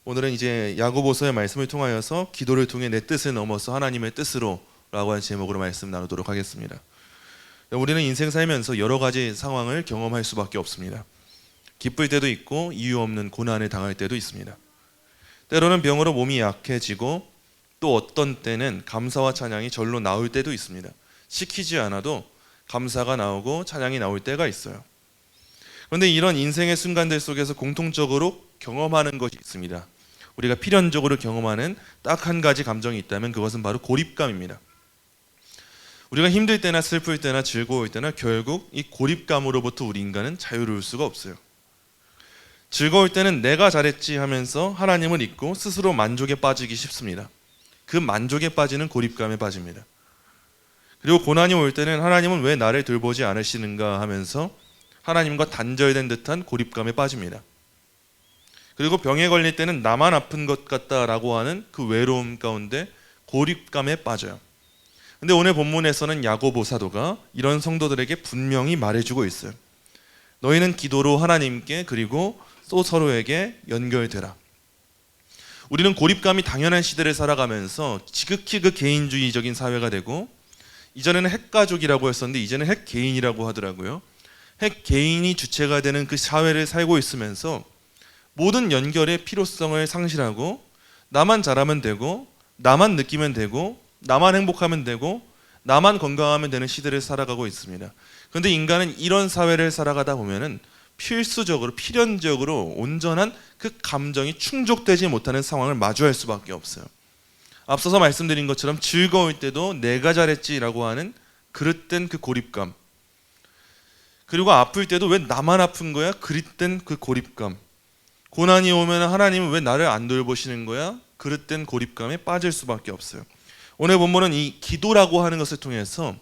오늘은 이제 야고보서의 말씀을 통하여서 기도를 통해 내 뜻을 넘어서 하나님의 뜻으로 라고 하는 제목으로 말씀 나누도록 하겠습니다. 우리는 인생 살면서 여러 가지 상황을 경험할 수밖에 없습니다. 기쁠 때도 있고 이유 없는 고난을 당할 때도 있습니다. 때로는 병으로 몸이 약해지고 또 어떤 때는 감사와 찬양이 절로 나올 때도 있습니다. 시키지 않아도 감사가 나오고 찬양이 나올 때가 있어요. 그런데 이런 인생의 순간들 속에서 공통적으로 경험하는 것이 있습니다. 우리가 필연적으로 경험하는 딱 한 가지 감정이 있다면 그것은 바로 고립감입니다. 우리가 힘들 때나 슬플 때나 즐거울 때나 결국 이 고립감으로부터 우리 인간은 자유로울 수가 없어요. 즐거울 때는 내가 잘했지 하면서 하나님을 잊고 스스로 만족에 빠지기 쉽습니다. 그 만족에 빠지는 고립감에 빠집니다. 그리고 고난이 올 때는 하나님은 왜 나를 돌보지 않으시는가 하면서 하나님과 단절된 듯한 고립감에 빠집니다. 그리고 병에 걸릴 때는 나만 아픈 것 같다라고 하는 그 외로움 가운데 고립감에 빠져요. 근데 오늘 본문에서는 야고보 사도가 이런 성도들에게 분명히 말해주고 있어요. 너희는 기도로 하나님께 그리고 또 서로에게 연결되라. 우리는 고립감이 당연한 시대를 살아가면서 지극히 그 개인주의적인 사회가 되고, 이전에는 핵가족이라고 했었는데 이제는 핵개인이라고 하더라고요. 핵개인이 주체가 되는 그 사회를 살고 있으면서 모든 연결의 필요성을 상실하고 나만 잘하면 되고 나만 느끼면 되고 나만 행복하면 되고 나만 건강하면 되는 시대를 살아가고 있습니다. 그런데 인간은 이런 사회를 살아가다 보면은 필수적으로 필연적으로 온전한 그 감정이 충족되지 못하는 상황을 마주할 수밖에 없어요. 앞서서 말씀드린 것처럼 즐거울 때도 내가 잘했지라고 하는 그릇된 그 고립감, 그리고 아플 때도 왜 나만 아픈 거야? 그릇된 그 고립감, 고난이 오면 하나님은 왜 나를 안 돌보시는 거야? 그릇된 고립감에 빠질 수밖에 없어요. 오늘 본문은 이 기도라고 하는 것을 통해서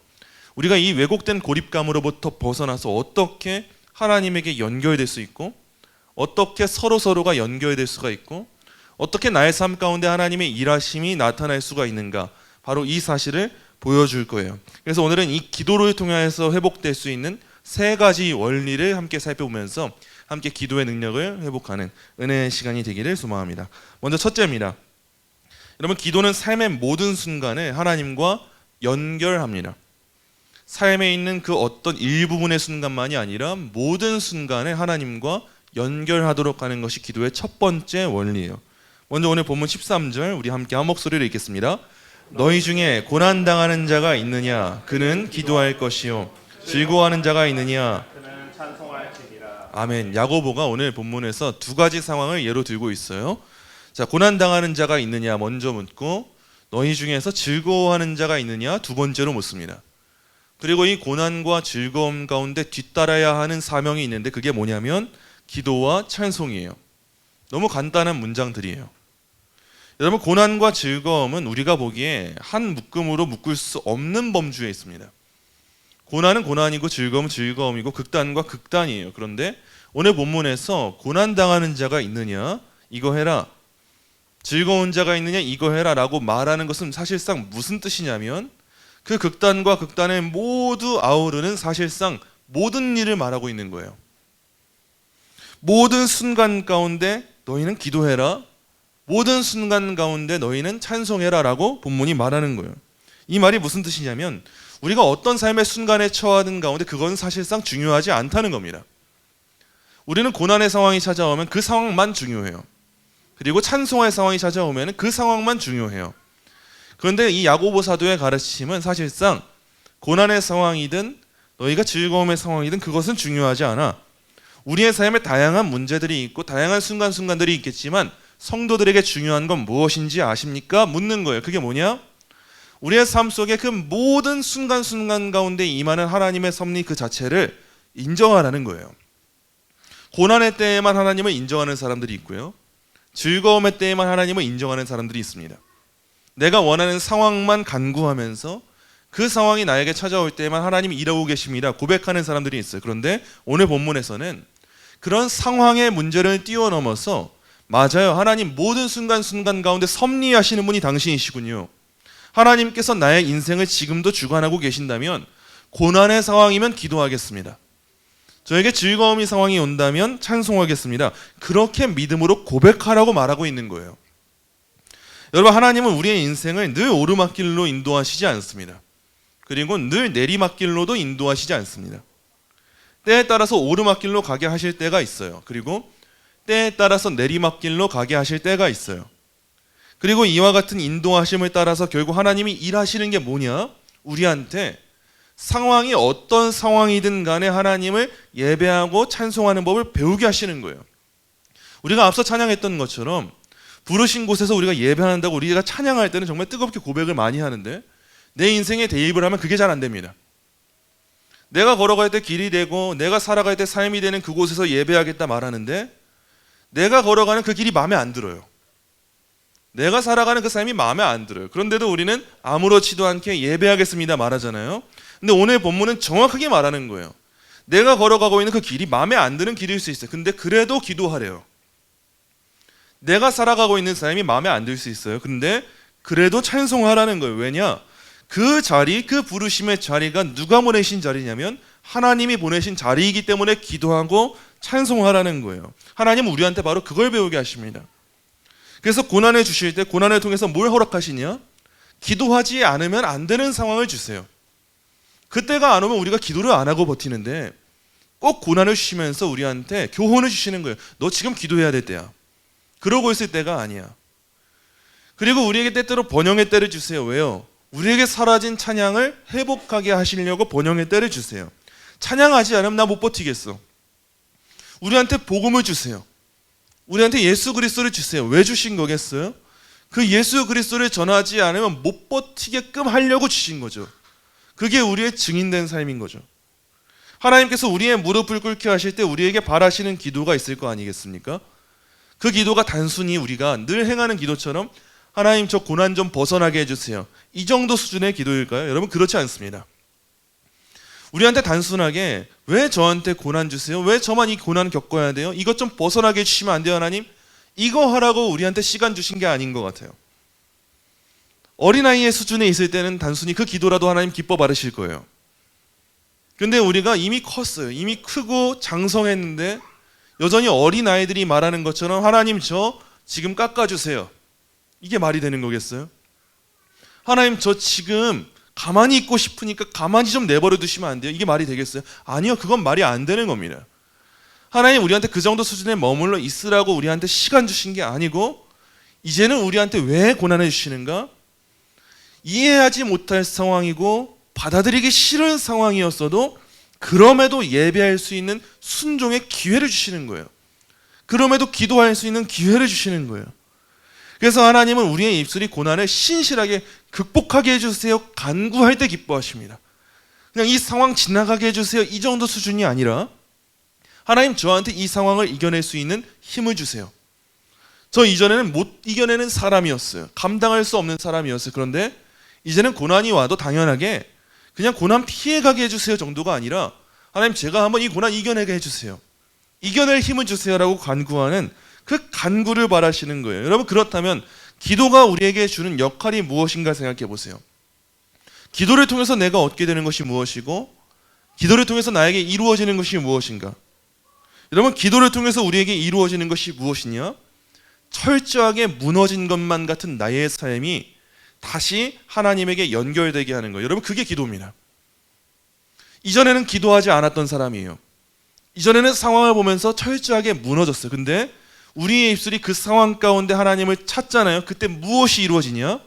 우리가 이 왜곡된 고립감으로부터 벗어나서 어떻게 하나님에게 연결될 수 있고, 어떻게 서로가 연결될 수가 있고, 어떻게 나의 삶 가운데 하나님의 일하심이 나타날 수가 있는가, 바로 이 사실을 보여줄 거예요. 그래서 오늘은 이 기도를 통해서 회복될 수 있는 세 가지 원리를 함께 살펴보면서 함께 기도의 능력을 회복하는 은혜의 시간이 되기를 소망합니다. 먼저 첫째입니다. 여러분, 기도는 삶의 모든 순간에 하나님과 연결합니다. 삶에 있는 그 어떤 일부분의 순간만이 아니라 모든 순간에 하나님과 연결하도록 하는 것이 기도의 첫 번째 원리예요. 먼저 오늘 본문 13절 우리 함께 한 목소리로 읽겠습니다. 너희 중에 고난당하는 자가 있느냐? 그는 기도할 것이요. 즐거워하는 자가 있느냐? 그는 찬송할지니라. 아멘. 야고보가 오늘 본문에서 두 가지 상황을 예로 들고 있어요. 자, 고난당하는 자가 있느냐 먼저 묻고, 너희 중에서 즐거워하는 자가 있느냐 두 번째로 묻습니다. 그리고 이 고난과 즐거움 가운데 뒤따라야 하는 사명이 있는데 그게 뭐냐면 기도와 찬송이에요. 너무 간단한 문장들이에요. 여러분, 고난과 즐거움은 우리가 보기에 한 묶음으로 묶을 수 없는 범주에 있습니다. 고난은 고난이고 즐거움은 즐거움이고 극단과 극단이에요. 그런데 오늘 본문에서 고난당하는 자가 있느냐 이거 해라, 즐거운 자가 있느냐 이거 해라 라고 말하는 것은 사실상 무슨 뜻이냐면 그 극단과 극단을 모두 아우르는 사실상 모든 일을 말하고 있는 거예요. 모든 순간 가운데 너희는 기도해라, 모든 순간 가운데 너희는 찬송해라 라고 본문이 말하는 거예요. 이 말이 무슨 뜻이냐면 우리가 어떤 삶의 순간에 처하는 가운데 그건 사실상 중요하지 않다는 겁니다. 우리는 고난의 상황이 찾아오면 그 상황만 중요해요. 그리고 찬송의 상황이 찾아오면 그 상황만 중요해요. 그런데 이 야고보 사도의 가르침은 사실상 고난의 상황이든 너희가 즐거움의 상황이든 그것은 중요하지 않아. 우리의 삶에 다양한 문제들이 있고 다양한 순간순간들이 있겠지만 성도들에게 중요한 건 무엇인지 아십니까? 묻는 거예요. 그게 뭐냐? 우리의 삶 속에 그 모든 순간순간 가운데 임하는 하나님의 섭리 그 자체를 인정하라는 거예요. 고난의 때에만 하나님을 인정하는 사람들이 있고요, 즐거움의 때에만 하나님을 인정하는 사람들이 있습니다. 내가 원하는 상황만 간구하면서 그 상황이 나에게 찾아올 때만 하나님이 일하고 계십니다 고백하는 사람들이 있어요. 그런데 오늘 본문에서는 그런 상황의 문제를 뛰어넘어서 맞아요, 하나님 모든 순간순간 가운데 섭리하시는 분이 당신이시군요. 하나님께서 나의 인생을 지금도 주관하고 계신다면 고난의 상황이면 기도하겠습니다. 저에게 즐거움이 상황이 온다면 찬송하겠습니다. 그렇게 믿음으로 고백하라고 말하고 있는 거예요. 여러분, 하나님은 우리의 인생을 늘 오르막길로 인도하시지 않습니다. 그리고 늘 내리막길로도 인도하시지 않습니다. 때에 따라서 오르막길로 가게 하실 때가 있어요. 그리고 때에 따라서 내리막길로 가게 하실 때가 있어요. 그리고 이와 같은 인도하심을 따라서 결국 하나님이 일하시는 게 뭐냐? 우리한테 상황이 어떤 상황이든 간에 하나님을 예배하고 찬송하는 법을 배우게 하시는 거예요. 우리가 앞서 찬양했던 것처럼 부르신 곳에서 우리가 예배한다고 우리가 찬양할 때는 정말 뜨겁게 고백을 많이 하는데 내 인생에 대입을 하면 그게 잘 안 됩니다. 내가 걸어갈 때 길이 되고 내가 살아갈 때 삶이 되는 그곳에서 예배하겠다 말하는데 내가 걸어가는 그 길이 마음에 안 들어요. 내가 살아가는 그 삶이 마음에 안 들어요. 그런데도 우리는 아무렇지도 않게 예배하겠습니다 말하잖아요. 근데 오늘 본문은 정확하게 말하는 거예요. 내가 걸어가고 있는 그 길이 마음에 안 드는 길일 수 있어요. 근데 그래도 기도하래요. 내가 살아가고 있는 삶이 마음에 안 들 수 있어요. 근데 그래도 찬송하라는 거예요. 왜냐? 그 자리, 그 부르심의 자리가 누가 보내신 자리냐면 하나님이 보내신 자리이기 때문에 기도하고 찬송하라는 거예요. 하나님은 우리한테 바로 그걸 배우게 하십니다. 그래서 고난을 주실 때 고난을 통해서 뭘 허락하시냐? 기도하지 않으면 안 되는 상황을 주세요. 그때가 안 오면 우리가 기도를 안 하고 버티는데 꼭 고난을 주시면서 우리한테 교훈을 주시는 거예요. 너 지금 기도해야 될 때야. 그러고 있을 때가 아니야. 그리고 우리에게 때때로 번영의 때를 주세요. 왜요? 우리에게 사라진 찬양을 회복하게 하시려고 번영의 때를 주세요. 찬양하지 않으면 나 못 버티겠어. 우리한테 복음을 주세요. 우리한테 예수 그리스도를 주세요. 왜 주신 거겠어요? 그 예수 그리스도를 전하지 않으면 못 버티게끔 하려고 주신 거죠. 그게 우리의 증인된 삶인 거죠. 하나님께서 우리의 무릎을 꿇게 하실 때 우리에게 바라시는 기도가 있을 거 아니겠습니까? 그 기도가 단순히 우리가 늘 행하는 기도처럼 하나님 저 고난 좀 벗어나게 해주세요. 이 정도 수준의 기도일까요? 여러분 그렇지 않습니다. 우리한테 단순하게 왜 저한테 고난 주세요? 왜 저만 이 고난 겪어야 돼요? 이것 좀 벗어나게 해주시면 안 돼요 하나님? 이거 하라고 우리한테 시간 주신 게 아닌 것 같아요. 어린아이의 수준에 있을 때는 단순히 그 기도라도 하나님 기뻐 받으실 거예요. 근데 우리가 이미 컸어요. 이미 크고 장성했는데 여전히 어린아이들이 말하는 것처럼 하나님 저 지금 깎아주세요. 이게 말이 되는 거겠어요? 하나님 저 지금 가만히 있고 싶으니까 가만히 좀 내버려 두시면 안 돼요? 이게 말이 되겠어요? 아니요, 그건 말이 안 되는 겁니다. 하나님 우리한테 그 정도 수준에 머물러 있으라고 우리한테 시간 주신 게 아니고 이제는 우리한테 왜 고난을 주시는가? 이해하지 못할 상황이고 받아들이기 싫은 상황이었어도 그럼에도 예배할 수 있는 순종의 기회를 주시는 거예요. 그럼에도 기도할 수 있는 기회를 주시는 거예요. 그래서 하나님은 우리의 입술이 고난을 신실하게 극복하게 해주세요 간구할 때 기뻐하십니다. 그냥 이 상황 지나가게 해주세요 이 정도 수준이 아니라 하나님 저한테 이 상황을 이겨낼 수 있는 힘을 주세요. 저 이전에는 못 이겨내는 사람이었어요. 감당할 수 없는 사람이었어요. 그런데 이제는 고난이 와도 당연하게 그냥 고난 피해가게 해주세요 정도가 아니라 하나님 제가 한번 이 고난 이겨내게 해주세요. 이겨낼 힘을 주세요라고 간구하는 그 간구를 바라시는 거예요. 여러분 그렇다면 기도가 우리에게 주는 역할이 무엇인가 생각해 보세요. 기도를 통해서 내가 얻게 되는 것이 무엇이고 기도를 통해서 나에게 이루어지는 것이 무엇인가? 여러분 기도를 통해서 우리에게 이루어지는 것이 무엇이냐? 철저하게 무너진 것만 같은 나의 삶이 다시 하나님에게 연결되게 하는 거예요. 여러분 그게 기도입니다. 이전에는 기도하지 않았던 사람이에요. 이전에는 상황을 보면서 철저하게 무너졌어요. 근데 우리의 입술이 그 상황 가운데 하나님을 찾잖아요. 그때 무엇이 이루어지냐?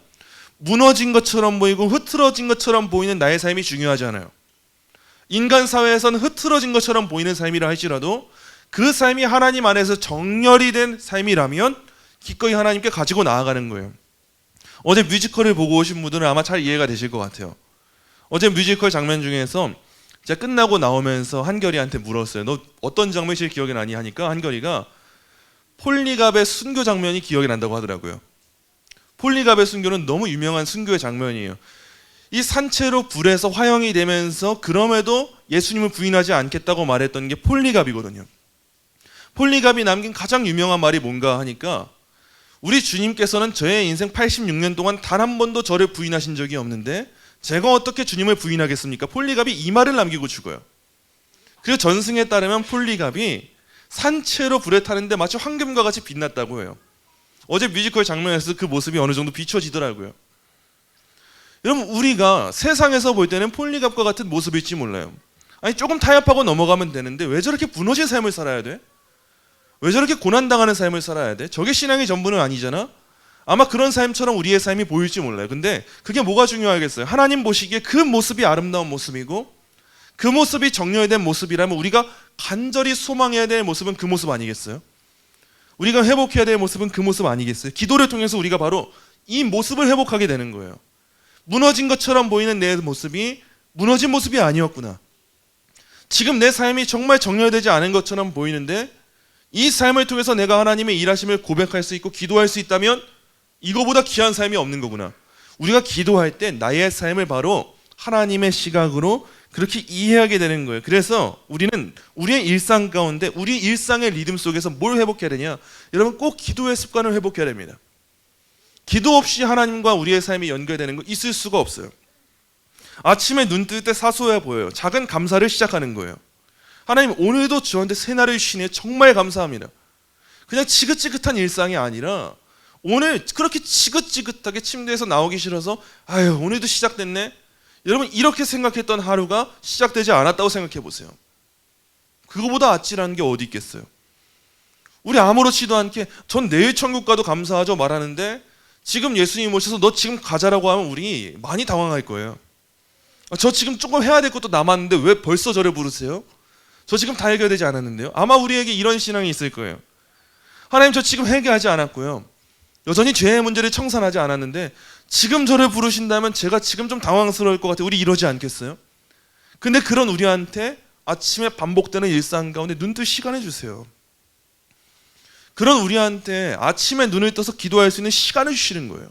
무너진 것처럼 보이고 흐트러진 것처럼 보이는 나의 삶이 중요하지 않아요. 인간 사회에서는 흐트러진 것처럼 보이는 삶이라 할지라도 그 삶이 하나님 안에서 정렬이 된 삶이라면 기꺼이 하나님께 가지고 나아가는 거예요. 어제 뮤지컬을 보고 오신 분들은 아마 잘 이해가 되실 것 같아요. 어제 뮤지컬 장면 중에서 제가 끝나고 나오면서 한결이한테 물었어요. 너 어떤 장면이 제일 기억에 나니? 하니까 한결이가 폴리갑의 순교 장면이 기억이 난다고 하더라고요. 폴리갑의 순교는 너무 유명한 순교의 장면이에요. 이 산채로 불에서 화형이 되면서 그럼에도 예수님을 부인하지 않겠다고 말했던 게 폴리갑이거든요. 폴리갑이 남긴 가장 유명한 말이 뭔가 하니까 우리 주님께서는 저의 인생 86년 동안 단 한 번도 저를 부인하신 적이 없는데 제가 어떻게 주님을 부인하겠습니까? 폴리갑이 이 말을 남기고 죽어요. 그 전승에 따르면 폴리갑이 산채로 불에 타는데 마치 황금과 같이 빛났다고 해요. 어제 뮤지컬 장면에서 그 모습이 어느 정도 비춰지더라고요. 여러분, 우리가 세상에서 볼 때는 폴리갑과 같은 모습일지 몰라요. 아니, 조금 타협하고 넘어가면 되는데 왜 저렇게 무너진 삶을 살아야 돼? 왜 저렇게 고난당하는 삶을 살아야 돼? 저게 신앙의 전부는 아니잖아. 아마 그런 삶처럼 우리의 삶이 보일지 몰라요. 근데 그게 뭐가 중요하겠어요? 하나님 보시기에 그 모습이 아름다운 모습이고 그 모습이 정렬된 모습이라면 우리가 간절히 소망해야 될 모습은 그 모습 아니겠어요? 우리가 회복해야 될 모습은 그 모습 아니겠어요? 기도를 통해서 우리가 바로 이 모습을 회복하게 되는 거예요. 무너진 것처럼 보이는 내 모습이 무너진 모습이 아니었구나. 지금 내 삶이 정말 정렬되지 않은 것처럼 보이는데 이 삶을 통해서 내가 하나님의 일하심을 고백할 수 있고 기도할 수 있다면 이거보다 귀한 삶이 없는 거구나. 우리가 기도할 때 나의 삶을 바로 하나님의 시각으로 그렇게 이해하게 되는 거예요. 그래서 우리는 우리의 일상 가운데 우리 일상의 리듬 속에서 뭘 회복해야 되냐? 여러분, 꼭 기도의 습관을 회복해야 됩니다. 기도 없이 하나님과 우리의 삶이 연결되는 거 있을 수가 없어요. 아침에 눈 뜰 때 사소해 보여요. 작은 감사를 시작하는 거예요. 하나님, 오늘도 저한테 새날을 주시네. 정말 감사합니다. 그냥 지긋지긋한 일상이 아니라 오늘 그렇게 지긋지긋하게 침대에서 나오기 싫어서 아유, 오늘도 시작됐네. 여러분, 이렇게 생각했던 하루가 시작되지 않았다고 생각해 보세요. 그거보다 아찔한 게 어디 있겠어요? 우리 아무렇지도 않게 전 내일 천국 가도 감사하죠 말하는데 지금 예수님 오셔서 너 지금 가자라고 하면 우리 많이 당황할 거예요. 저 지금 조금 해야 될 것도 남았는데 왜 벌써 저를 부르세요? 저 지금 다 해결되지 않았는데요. 아마 우리에게 이런 신앙이 있을 거예요. 하나님, 저 지금 회개하지 않았고요. 여전히 죄의 문제를 청산하지 않았는데 지금 저를 부르신다면 제가 지금 좀 당황스러울 것 같아요. 우리 이러지 않겠어요? 근데 그런 우리한테 아침에 반복되는 일상 가운데 눈뜰 시간을 주세요. 그런 우리한테 아침에 눈을 떠서 기도할 수 있는 시간을 주시는 거예요.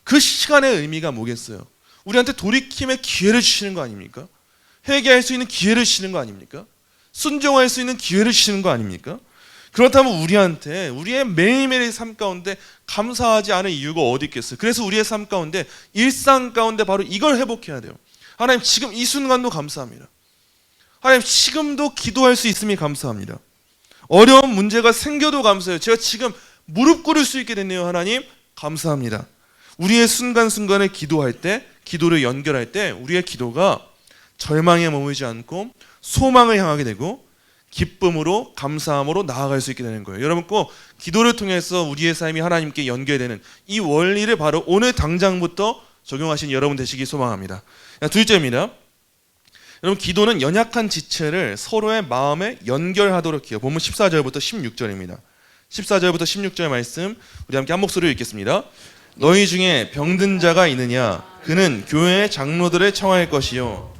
그 시간의 의미가 뭐겠어요? 우리한테 돌이킴의 기회를 주시는 거 아닙니까? 회개할 수 있는 기회를 주시는 거 아닙니까? 순종할 수 있는 기회를 주시는 거 아닙니까? 그렇다면 우리한테 우리의 매일매일의 삶 가운데 감사하지 않은 이유가 어디 있겠어요? 그래서 우리의 삶 가운데 일상 가운데 바로 이걸 회복해야 돼요. 하나님, 지금 이 순간도 감사합니다. 하나님, 지금도 기도할 수 있음이 감사합니다. 어려운 문제가 생겨도 감사해요. 제가 지금 무릎 꿇을 수 있게 됐네요. 하나님, 감사합니다. 우리의 순간순간에 기도할 때, 기도를 연결할 때 우리의 기도가 절망에 머물지 않고 소망을 향하게 되고 기쁨으로, 감사함으로 나아갈 수 있게 되는 거예요. 여러분, 꼭 기도를 통해서 우리의 삶이 하나님께 연결되는 이 원리를 바로 오늘 당장부터 적용하신 여러분 되시기 소망합니다. 둘째입니다. 여러분, 기도는 연약한 지체를 서로의 마음에 연결하도록 해요. 본문 14절부터 16절입니다. 14절부터 16절 말씀 우리 함께 한 목소리로 읽겠습니다. 너희 중에 병든 자가 있느냐? 그는 교회의 장로들을 청할 것이요.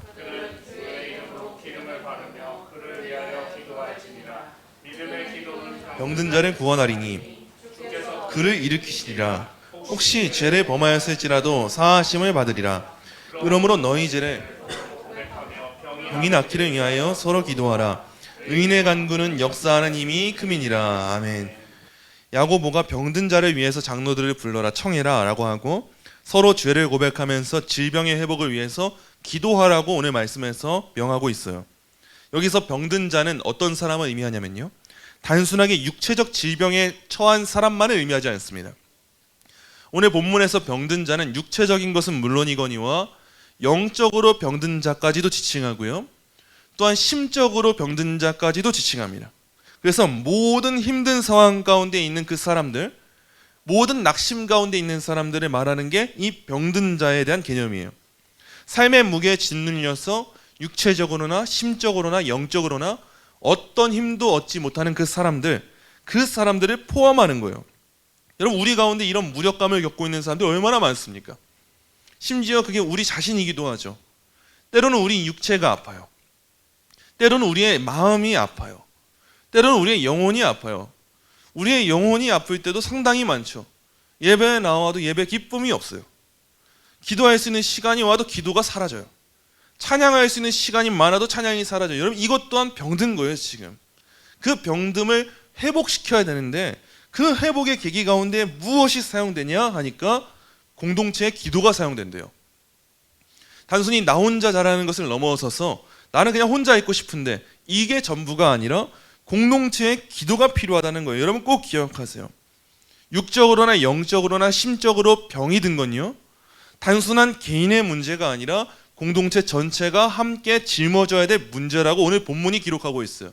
병든 자를 구원하리니 그를 일으키시리라. 혹시 죄를 범하였을지라도 사하심을 받으리라. 그러므로 너희 죄를 병이 낫기를 위하여 서로 기도하라. 의인의 간구는 역사하는 힘이 큼이니라. 아멘. 야고보가 병든 자를 위해서 장로들을 불러라, 청해라 라고 하고 서로 죄를 고백하면서 질병의 회복을 위해서 기도하라고 오늘 말씀에서 명하고 있어요. 여기서 병든 자는 어떤 사람을 의미하냐면요, 단순하게 육체적 질병에 처한 사람만을 의미하지 않습니다. 오늘 본문에서 병든 자는 육체적인 것은 물론이거니와 영적으로 병든 자까지도 지칭하고요, 또한 심적으로 병든 자까지도 지칭합니다. 그래서 모든 힘든 상황 가운데 있는 그 사람들, 모든 낙심 가운데 있는 사람들을 말하는 게 이 병든 자에 대한 개념이에요. 삶의 무게에 짓눌려서 육체적으로나 심적으로나 영적으로나 어떤 힘도 얻지 못하는 그 사람들을 포함하는 거예요. 여러분, 우리 가운데 이런 무력감을 겪고 있는 사람들 얼마나 많습니까? 심지어 그게 우리 자신이기도 하죠. 때로는 우리 육체가 아파요. 때로는 우리의 마음이 아파요. 때로는 우리의 영혼이 아파요. 우리의 영혼이 아플 때도 상당히 많죠. 예배에 나와도 예배 기쁨이 없어요. 기도할 수 있는 시간이 와도 기도가 사라져요. 찬양할 수 있는 시간이 많아도 찬양이 사라져요. 여러분, 이것 또한 병든 거예요. 지금 그 병듦을 회복시켜야 되는데 그 회복의 계기 가운데 무엇이 사용되냐 하니까 공동체의 기도가 사용된대요. 단순히 나 혼자 잘하는 것을 넘어서서 나는 그냥 혼자 있고 싶은데 이게 전부가 아니라 공동체의 기도가 필요하다는 거예요. 여러분 꼭 기억하세요. 육적으로나 영적으로나 심적으로 병이 든 건요, 단순한 개인의 문제가 아니라 공동체 전체가 함께 짊어져야 될 문제라고 오늘 본문이 기록하고 있어요.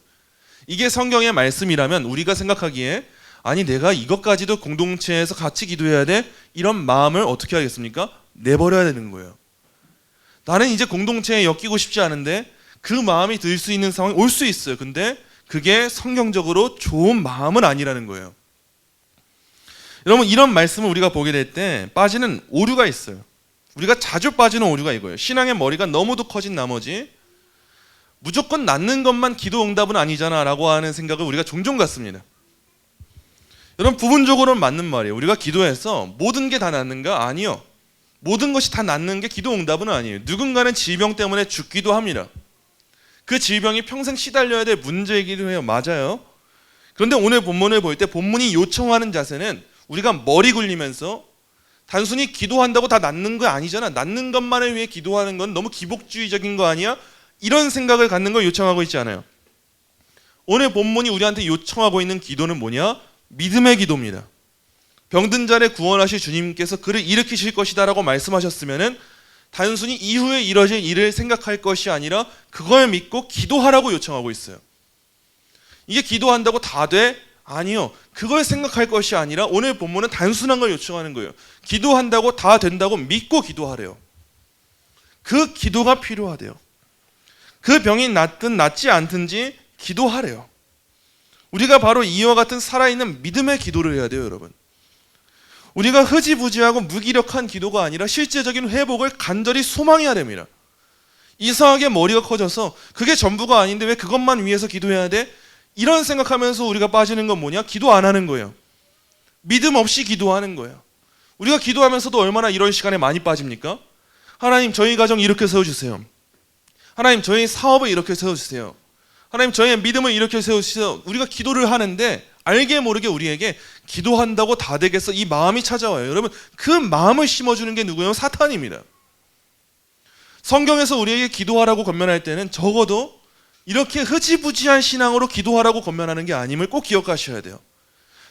이게 성경의 말씀이라면 우리가 생각하기에 아니 내가 이것까지도 공동체에서 같이 기도해야 돼? 이런 마음을 어떻게 하겠습니까? 내버려야 되는 거예요. 나는 이제 공동체에 엮이고 싶지 않은데 그 마음이 들 수 있는 상황이 올 수 있어요. 근데 그게 성경적으로 좋은 마음은 아니라는 거예요. 여러분 이런 말씀을 우리가 보게 될 때 빠지는 오류가 있어요. 우리가 자주 빠지는 오류가 이거예요. 신앙의 머리가 너무도 커진 나머지 무조건 낫는 것만 기도 응답은 아니잖아 라고 하는 생각을 우리가 종종 갖습니다. 여러분 부분적으로는 맞는 말이에요. 우리가 기도해서 모든 게 다 낫는가? 아니요. 모든 것이 다 낫는 게 기도 응답은 아니에요. 누군가는 질병 때문에 죽기도 합니다. 그 질병이 평생 시달려야 될 문제이기도 해요. 맞아요. 그런데 오늘 본문을 볼 때 본문이 요청하는 자세는 우리가 머리 굴리면서 단순히 기도한다고 다 낫는 거 아니잖아. 낫는 것만을 위해 기도하는 건 너무 기복주의적인 거 아니야? 이런 생각을 갖는 걸 요청하고 있지 않아요. 오늘 본문이 우리한테 요청하고 있는 기도는 뭐냐? 믿음의 기도입니다. 병든 자를 구원하실 주님께서 그를 일으키실 것이다 라고 말씀하셨으면 단순히 이후에 이뤄질 일을 생각할 것이 아니라 그걸 믿고 기도하라고 요청하고 있어요. 이게 기도한다고 다 돼? 아니요. 그걸 생각할 것이 아니라 오늘 본문은 단순한 걸 요청하는 거예요. 기도한다고 다 된다고 믿고 기도하래요. 그 기도가 필요하대요. 그 병이 낫든 낫지 않든지 기도하래요. 우리가 바로 이와 같은 살아있는 믿음의 기도를 해야 돼요, 여러분. 우리가 흐지부지하고 무기력한 기도가 아니라 실제적인 회복을 간절히 소망해야 됩니다. 이상하게 머리가 커져서 그게 전부가 아닌데 왜 그것만 위해서 기도해야 돼? 이런 생각하면서 우리가 빠지는 건 뭐냐? 기도 안 하는 거예요. 믿음 없이 기도하는 거예요. 우리가 기도하면서도 얼마나 이런 시간에 많이 빠집니까? 하나님 저희 가정 이렇게 세워주세요. 하나님 저희 사업을 이렇게 세워주세요. 하나님 저희의 믿음을 이렇게 세우시죠. 우리가 기도를 하는데 알게 모르게 우리에게 기도한다고 다 되겠어 이 마음이 찾아와요. 여러분 그 마음을 심어주는 게 누구예요? 사탄입니다. 성경에서 우리에게 기도하라고 권면할 때는 적어도 이렇게 흐지부지한 신앙으로 기도하라고 권면하는 게 아님을 꼭 기억하셔야 돼요.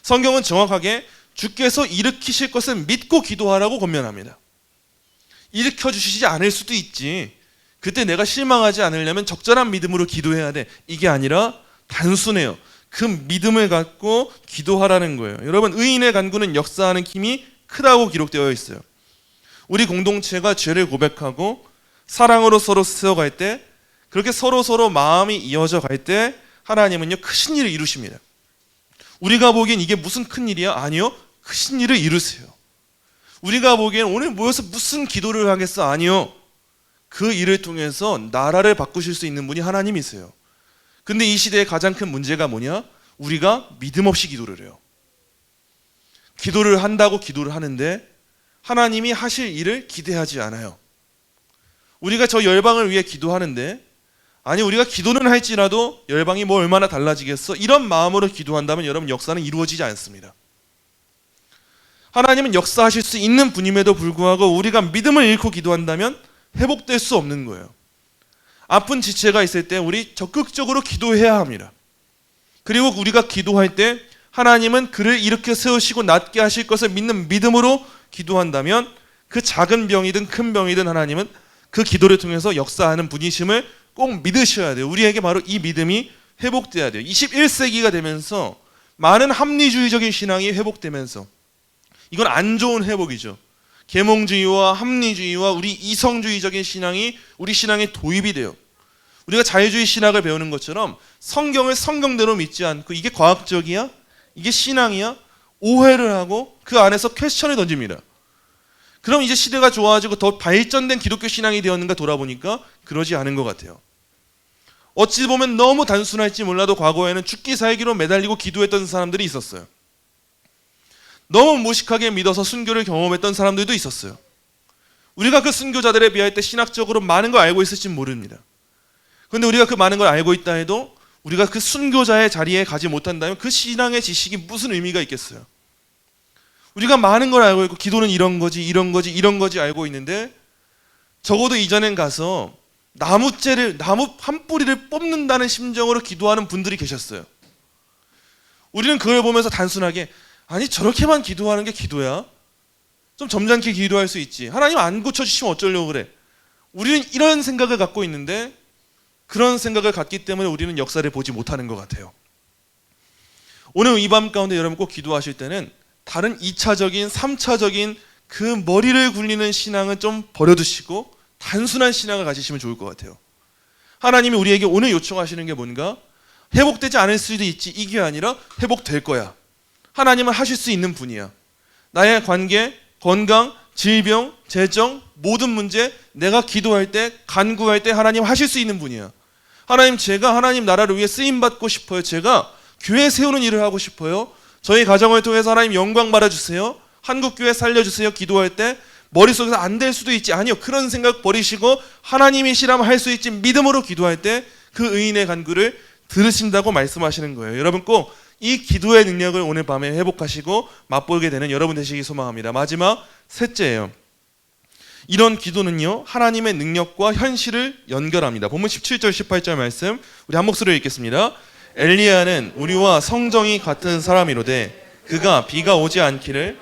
성경은 정확하게 주께서 일으키실 것을 믿고 기도하라고 권면합니다. 일으켜주시지 않을 수도 있지. 그때 내가 실망하지 않으려면 적절한 믿음으로 기도해야 돼. 이게 아니라 단순해요. 그 믿음을 갖고 기도하라는 거예요. 여러분 의인의 간구는 역사하는 힘이 크다고 기록되어 있어요. 우리 공동체가 죄를 고백하고 사랑으로 서로 세워갈 때 그렇게 서로 마음이 이어져 갈 때 하나님은요 크신 일을 이루십니다. 우리가 보기엔 이게 무슨 큰 일이야? 아니요. 크신 일을 이루세요. 우리가 보기엔 오늘 모여서 무슨 기도를 하겠어? 아니요. 그 일을 통해서 나라를 바꾸실 수 있는 분이 하나님이세요. 근데 이 시대의 가장 큰 문제가 뭐냐? 우리가 믿음 없이 기도를 해요. 기도를 한다고 기도를 하는데 하나님이 하실 일을 기대하지 않아요. 우리가 저 열방을 위해 기도하는데 아니 우리가 기도는 할지라도 열방이 뭐 얼마나 달라지겠어? 이런 마음으로 기도한다면 여러분 역사는 이루어지지 않습니다. 하나님은 역사하실 수 있는 분임에도 불구하고 우리가 믿음을 잃고 기도한다면 회복될 수 없는 거예요. 아픈 지체가 있을 때 우리 적극적으로 기도해야 합니다. 그리고 우리가 기도할 때 하나님은 그를 이렇게 세우시고 낫게 하실 것을 믿는 믿음으로 기도한다면 그 작은 병이든 큰 병이든 하나님은 그 기도를 통해서 역사하는 분이심을 꼭 믿으셔야 돼요. 우리에게 바로 이 믿음이 회복돼야 돼요. 21세기가 되면서 많은 합리주의적인 신앙이 회복되면서 이건 안 좋은 회복이죠. 계몽주의와 합리주의와 우리 이성주의적인 신앙이 우리 신앙에 도입이 돼요. 우리가 자유주의 신학을 배우는 것처럼 성경을 성경대로 믿지 않고 이게 과학적이야? 이게 신앙이야? 오해를 하고 그 안에서 퀘스천을 던집니다. 그럼 이제 시대가 좋아지고 더 발전된 기독교 신앙이 되었는가 돌아보니까 그러지 않은 것 같아요. 어찌 보면 너무 단순할지 몰라도 과거에는 죽기 살기로 매달리고 기도했던 사람들이 있었어요. 너무 무식하게 믿어서 순교를 경험했던 사람들도 있었어요. 우리가 그 순교자들에 비할 때 신학적으로 많은 걸 알고 있을지 모릅니다. 그런데 우리가 그 많은 걸 알고 있다 해도 우리가 그 순교자의 자리에 가지 못한다면 그 신앙의 지식이 무슨 의미가 있겠어요? 우리가 많은 걸 알고 있고 기도는 이런 거지 알고 있는데 적어도 이전엔 가서 나무 한 뿌리를 뽑는다는 심정으로 기도하는 분들이 계셨어요. 우리는 그걸 보면서 단순하게 아니 저렇게만 기도하는 게 기도야? 좀 점잖게 기도할 수 있지. 하나님 안 고쳐주시면 어쩌려고 그래. 우리는 이런 생각을 갖고 있는데 그런 생각을 갖기 때문에 우리는 역사를 보지 못하는 것 같아요. 오늘 이 밤 가운데 여러분 꼭 기도하실 때는 다른 2차적인 3차적인 그 머리를 굴리는 신앙은 좀 버려두시고 단순한 신앙을 가지시면 좋을 것 같아요. 하나님이 우리에게 오늘 요청하시는 게 뭔가? 회복되지 않을 수도 있지. 이게 아니라 회복될 거야. 하나님은 하실 수 있는 분이야. 나의 관계, 건강, 질병, 재정, 모든 문제 내가 기도할 때, 간구할 때 하나님 하실 수 있는 분이야. 하나님 제가 하나님 나라를 위해 쓰임받고 싶어요. 제가 교회 세우는 일을 하고 싶어요. 저희 가정을 통해서 하나님 영광 받아주세요. 한국교회 살려주세요. 기도할 때 머릿속에서 안 될 수도 있지. 아니요. 그런 생각 버리시고 하나님이시라면 할 수 있지. 믿음으로 기도할 때 그 의인의 간구를 들으신다고 말씀하시는 거예요. 여러분 꼭 이 기도의 능력을 오늘 밤에 회복하시고 맛보게 되는 여러분 되시기 소망합니다. 마지막 셋째예요. 이런 기도는요 하나님의 능력과 현실을 연결합니다. 본문 17절 18절 말씀 우리 한 목소리로 읽겠습니다. 엘리야는 우리와 성정이 같은 사람이로되 그가 비가 오지 않기를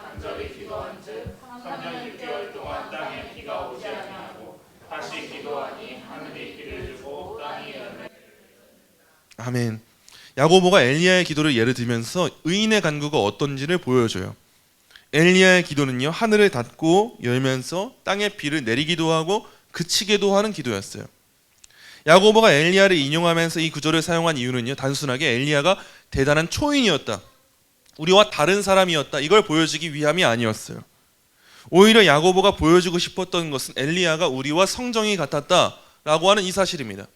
아멘. 야고보가 엘리야의 기도를 예를 들면서 의인의 간구가 어떤지를 보여줘요. 엘리야의 기도는요 하늘을 닫고 열면서 땅에 비를 내리기도 하고 그치기도 하는 기도였어요. 야고보가 엘리야를 인용하면서 이 구절을 사용한 이유는요 단순하게 엘리야가 대단한 초인이었다, 우리와 다른 사람이었다, 이걸 보여주기 위함이 아니었어요. 오히려 야고보가 보여주고 싶었던 것은 엘리야가 우리와 성정이 같았다라고 하는 이 사실입니다.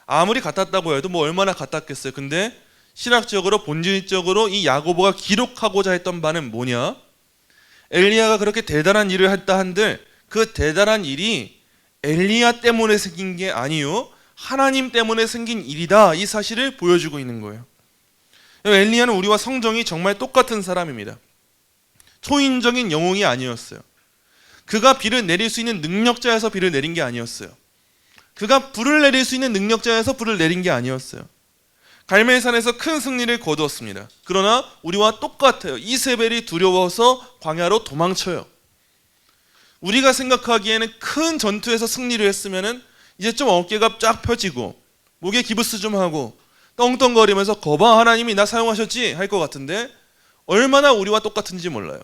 아무리 같았다고 해도 뭐 얼마나 같았겠어요. 근데 신학적으로 본질적으로 이 야고보가 기록하고자 했던 바는 뭐냐? 엘리야가 그렇게 대단한 일을 했다 한들 그 대단한 일이 엘리야 때문에 생긴 게 아니요 하나님 때문에 생긴 일이다, 이 사실을 보여주고 있는 거예요. 엘리야는 우리와 성정이 정말 똑같은 사람입니다. 초인적인 영웅이 아니었어요. 그가 비를 내릴 수 있는 능력자여서 비를 내린 게 아니었어요. 그가 불을 내릴 수 있는 능력자여서 불을 내린 게 아니었어요. 갈멜산에서 큰 승리를 거두었습니다. 그러나 우리와 똑같아요. 이세벨이 두려워서 광야로 도망쳐요. 우리가 생각하기에는 큰 전투에서 승리를 했으면 이제 좀 어깨가 쫙 펴지고 목에 기부스 좀 하고 떵떵거리면서 거봐 하나님이 나 사용하셨지 할 것 같은데 얼마나 우리와 똑같은지 몰라요.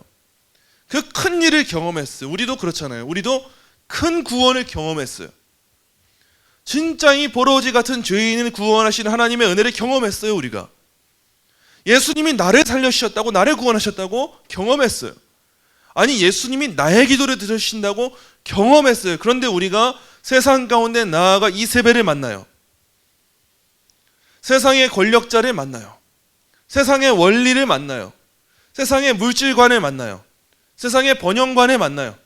그 큰 일을 경험했어요. 우리도 그렇잖아요. 우리도 큰 구원을 경험했어요. 진짜 이 버러지 같은 죄인을 구원하시는 하나님의 은혜를 경험했어요. 우리가 예수님이 나를 살려주셨다고, 나를 구원하셨다고 경험했어요. 아니 예수님이 나의 기도를 들으신다고 경험했어요. 그런데 우리가 세상 가운데 나아가 이세벨을 만나요. 세상의 권력자를 만나요. 세상의 원리를 만나요. 세상의 물질관을 만나요. 세상의 번영관을 만나요.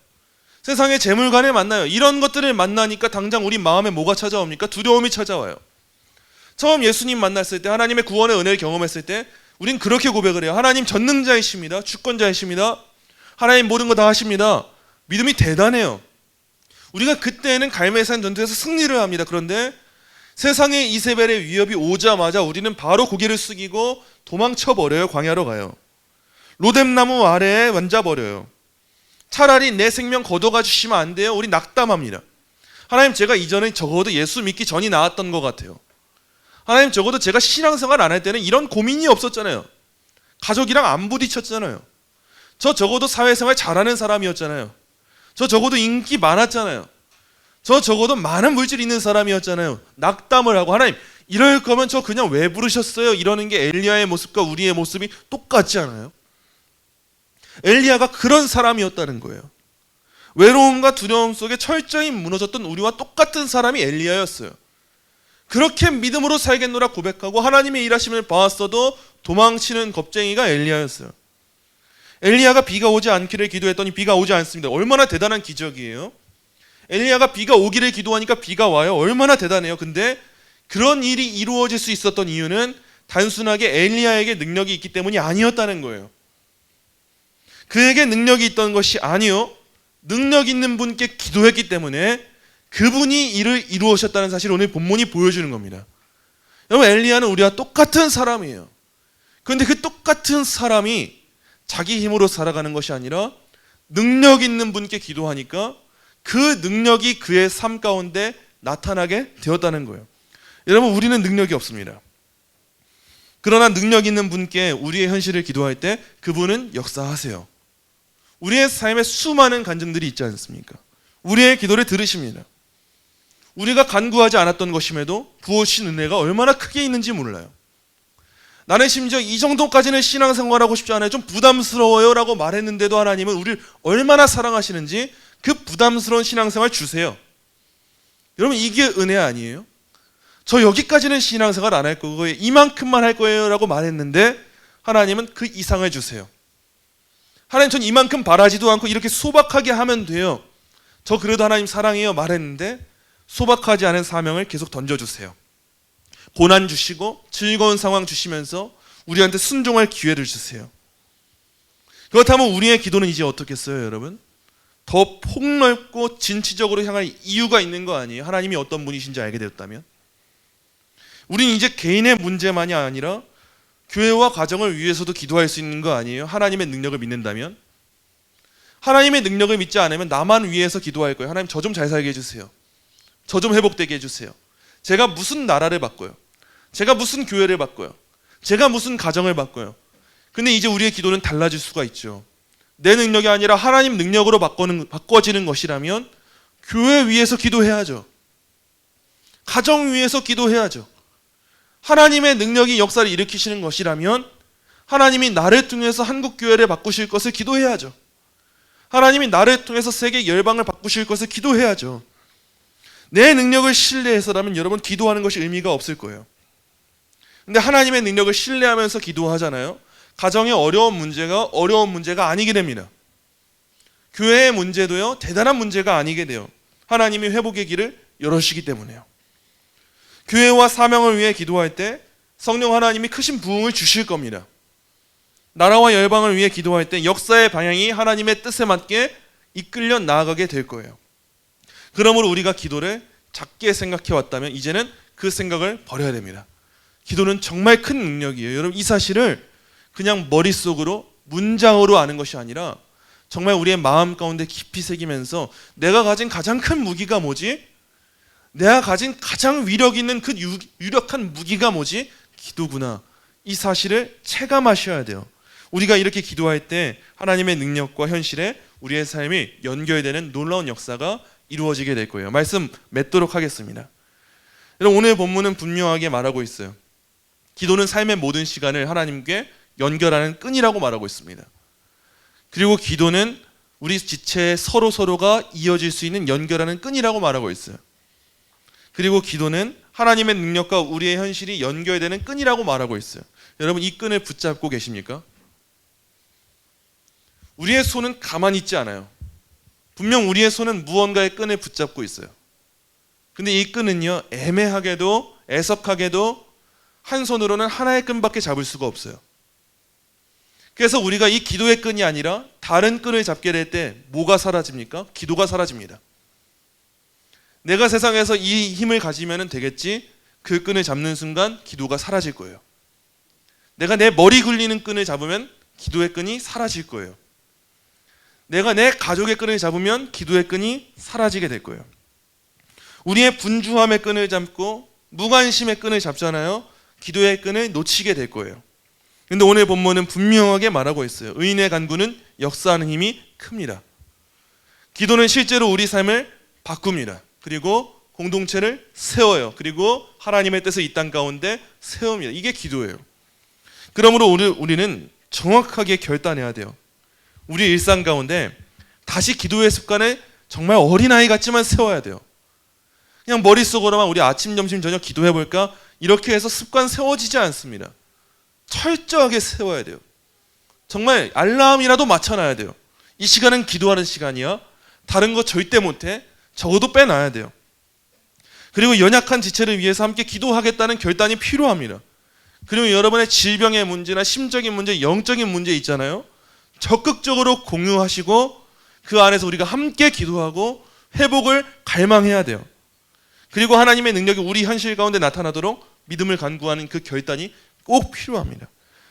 세상의 재물관을 만나요. 이런 것들을 만나니까 당장 우리 마음에 뭐가 찾아옵니까? 두려움이 찾아와요. 처음 예수님 만났을 때, 하나님의 구원의 은혜를 경험했을 때 우린 그렇게 고백을 해요. 하나님 전능자이십니다. 주권자이십니다. 하나님 모든 거 다 하십니다. 믿음이 대단해요. 우리가 그때는 갈멜산 전투에서 승리를 합니다. 그런데 세상의 이세벨의 위협이 오자마자 우리는 바로 고개를 숙이고 도망쳐버려요. 광야로 가요. 로뎀나무 아래에 앉아버려요. 차라리 내 생명 걷어가 주시면 안 돼요? 우리 낙담합니다. 하나님 제가 이전에 적어도 예수 믿기 전이 나았던 것 같아요. 하나님 적어도 제가 신앙생활 안 할 때는 이런 고민이 없었잖아요. 가족이랑 안 부딪혔잖아요. 저 적어도 사회생활 잘하는 사람이었잖아요. 저 적어도 인기 많았잖아요. 저 적어도 많은 물질 있는 사람이었잖아요. 낙담을 하고 하나님 이럴 거면 저 그냥 왜 부르셨어요? 이러는 게 엘리야의 모습과 우리의 모습이 똑같지 않아요? 엘리야가 그런 사람이었다는 거예요. 외로움과 두려움 속에 철저히 무너졌던 우리와 똑같은 사람이 엘리야였어요. 그렇게 믿음으로 살겠노라 고백하고 하나님의 일하심을 봐왔어도 도망치는 겁쟁이가 엘리야였어요. 엘리야가 비가 오지 않기를 기도했더니 비가 오지 않습니다. 얼마나 대단한 기적이에요. 엘리야가 비가 오기를 기도하니까 비가 와요. 얼마나 대단해요. 근데 그런 일이 이루어질 수 있었던 이유는 단순하게 엘리야에게 능력이 있기 때문이 아니었다는 거예요. 그에게 능력이 있던 것이 아니요, 능력 있는 분께 기도했기 때문에 그분이 일을 이루셨다는 사실을 오늘 본문이 보여주는 겁니다. 여러분, 엘리야는 우리와 똑같은 사람이에요. 그런데 그 똑같은 사람이 자기 힘으로 살아가는 것이 아니라 능력 있는 분께 기도하니까 그 능력이 그의 삶 가운데 나타나게 되었다는 거예요. 여러분, 우리는 능력이 없습니다. 그러나 능력 있는 분께 우리의 현실을 기도할 때 그분은 역사하세요. 우리의 삶에 수많은 간증들이 있지 않습니까? 우리의 기도를 들으십니다. 우리가 간구하지 않았던 것임에도 부어주신 은혜가 얼마나 크게 있는지 몰라요. 나는 심지어 이 정도까지는 신앙생활하고 싶지 않아요, 좀 부담스러워요 라고 말했는데도 하나님은 우리를 얼마나 사랑하시는지 그 부담스러운 신앙생활 주세요. 여러분, 이게 은혜 아니에요? 저 여기까지는 신앙생활 안 할 거고요, 이만큼만 할 거예요 라고 말했는데 하나님은 그 이상을 주세요. 하나님, 전 이만큼 바라지도 않고 이렇게 소박하게 하면 돼요. 저 그래도 하나님 사랑해요 말했는데 소박하지 않은 사명을 계속 던져주세요. 고난 주시고 즐거운 상황 주시면서 우리한테 순종할 기회를 주세요. 그렇다면 우리의 기도는 이제 어떻겠어요, 여러분? 더 폭넓고 진취적으로 향할 이유가 있는 거 아니에요? 하나님이 어떤 분이신지 알게 되었다면? 우리는 이제 개인의 문제만이 아니라 교회와 가정을 위해서도 기도할 수 있는 거 아니에요? 하나님의 능력을 믿는다면? 하나님의 능력을 믿지 않으면 나만 위해서 기도할 거예요. 하나님, 저 좀 잘 살게 해주세요. 저 좀 회복되게 해주세요. 제가 무슨 나라를 바꿔요? 제가 무슨 교회를 바꿔요? 제가 무슨 가정을 바꿔요? 근데 이제 우리의 기도는 달라질 수가 있죠. 내 능력이 아니라 하나님 능력으로 바꿔지는 것이라면 교회 위해서 기도해야죠. 가정 위해서 기도해야죠. 하나님의 능력이 역사를 일으키시는 것이라면 하나님이 나를 통해서 한국교회를 바꾸실 것을 기도해야죠. 하나님이 나를 통해서 세계 열방을 바꾸실 것을 기도해야죠. 내 능력을 신뢰해서라면 여러분, 기도하는 것이 의미가 없을 거예요. 근데 하나님의 능력을 신뢰하면서 기도하잖아요. 가정의 어려운 문제가 아니게 됩니다. 교회의 문제도요, 대단한 문제가 아니게 돼요. 하나님이 회복의 길을 열어주시기 때문에요. 교회와 사명을 위해 기도할 때 성령 하나님이 크신 부흥을 주실 겁니다. 나라와 열방을 위해 기도할 때 역사의 방향이 하나님의 뜻에 맞게 이끌려 나아가게 될 거예요. 그러므로 우리가 기도를 작게 생각해 왔다면 이제는 그 생각을 버려야 됩니다. 기도는 정말 큰 능력이에요. 여러분, 이 사실을 그냥 머릿속으로 문장으로 아는 것이 아니라 정말 우리의 마음 가운데 깊이 새기면서 내가 가진 가장 큰 무기가 뭐지? 내가 가진 가장 위력 있는 그 유력한 무기가 뭐지? 기도구나. 이 사실을 체감하셔야 돼요. 우리가 이렇게 기도할 때 하나님의 능력과 현실에 우리의 삶이 연결되는 놀라운 역사가 이루어지게 될 거예요. 말씀 맺도록 하겠습니다. 여러분, 오늘 본문은 분명하게 말하고 있어요. 기도는 삶의 모든 시간을 하나님께 연결하는 끈이라고 말하고 있습니다. 그리고 기도는 우리 지체의 서로가 이어질 수 있는 연결하는 끈이라고 말하고 있어요. 그리고 기도는 하나님의 능력과 우리의 현실이 연결되는 끈이라고 말하고 있어요. 여러분, 이 끈을 붙잡고 계십니까? 우리의 손은 가만히 있지 않아요. 분명 우리의 손은 무언가의 끈을 붙잡고 있어요. 근데 이 끈은요, 애매하게도 애석하게도 한 손으로는 하나의 끈밖에 잡을 수가 없어요. 그래서 우리가 이 기도의 끈이 아니라 다른 끈을 잡게 될 때 뭐가 사라집니까? 기도가 사라집니다. 내가 세상에서 이 힘을 가지면 되겠지, 그 끈을 잡는 순간 기도가 사라질 거예요. 내가 내 머리 굴리는 끈을 잡으면 기도의 끈이 사라질 거예요. 내가 내 가족의 끈을 잡으면 기도의 끈이 사라지게 될 거예요. 우리의 분주함의 끈을 잡고 무관심의 끈을 잡잖아요. 기도의 끈을 놓치게 될 거예요. 근데 오늘 본문은 분명하게 말하고 있어요. 의인의 간구는 역사하는 힘이 큽니다. 기도는 실제로 우리 삶을 바꿉니다. 그리고 공동체를 세워요. 그리고 하나님의 뜻을 이 땅 가운데 세웁니다. 이게 기도예요. 그러므로 우리는 정확하게 결단해야 돼요. 우리 일상 가운데 다시 기도의 습관을 정말 어린아이 같지만 세워야 돼요. 그냥 머릿속으로만 우리 아침, 점심, 저녁 기도해볼까? 이렇게 해서 습관 세워지지 않습니다. 철저하게 세워야 돼요. 정말 알람이라도 맞춰놔야 돼요. 이 시간은 기도하는 시간이야. 다른 거 절대 못해. 적어도 빼놔야 돼요. 그리고 연약한 지체를 위해서 함께 기도하겠다는 결단이 필요합니다. 그리고 여러분의 질병의 문제나 심적인 문제, 영적인 문제 있잖아요. 적극적으로 공유하시고 그 안에서 우리가 함께 기도하고 회복을 갈망해야 돼요. 그리고 하나님의 능력이 우리 현실 가운데 나타나도록 믿음을 간구하는 그 결단이 꼭 필요합니다.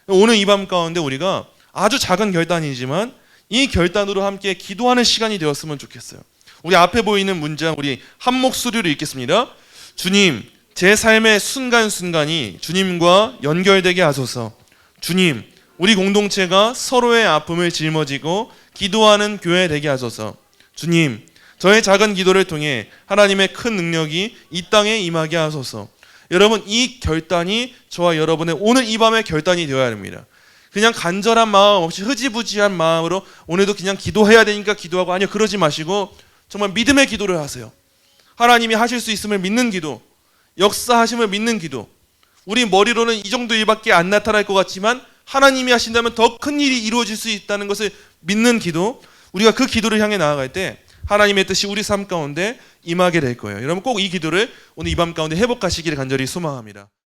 오늘 이 밤 가운데 우리가 아주 작은 결단이지만 이 결단으로 함께 기도하는 시간이 되었으면 좋겠어요. 우리 앞에 보이는 문장 우리 한 목소리로 읽겠습니다. 주님, 제 삶의 순간순간이 주님과 연결되게 하소서. 주님, 우리 공동체가 서로의 아픔을 짊어지고 기도하는 교회 되게 하소서. 주님, 저의 작은 기도를 통해 하나님의 큰 능력이 이 땅에 임하게 하소서. 여러분, 이 결단이 저와 여러분의 오늘 이 밤의 결단이 되어야 합니다. 그냥 간절한 마음 없이 흐지부지한 마음으로 오늘도 그냥 기도해야 되니까 기도하고, 아니요, 그러지 마시고 정말 믿음의 기도를 하세요. 하나님이 하실 수 있음을 믿는 기도, 역사하심을 믿는 기도. 우리 머리로는 이 정도 일밖에 안 나타날 것 같지만 하나님이 하신다면 더 큰 일이 이루어질 수 있다는 것을 믿는 기도. 우리가 그 기도를 향해 나아갈 때 하나님의 뜻이 우리 삶 가운데 임하게 될 거예요. 여러분 꼭 이 기도를 오늘 이 밤 가운데 회복하시기를 간절히 소망합니다.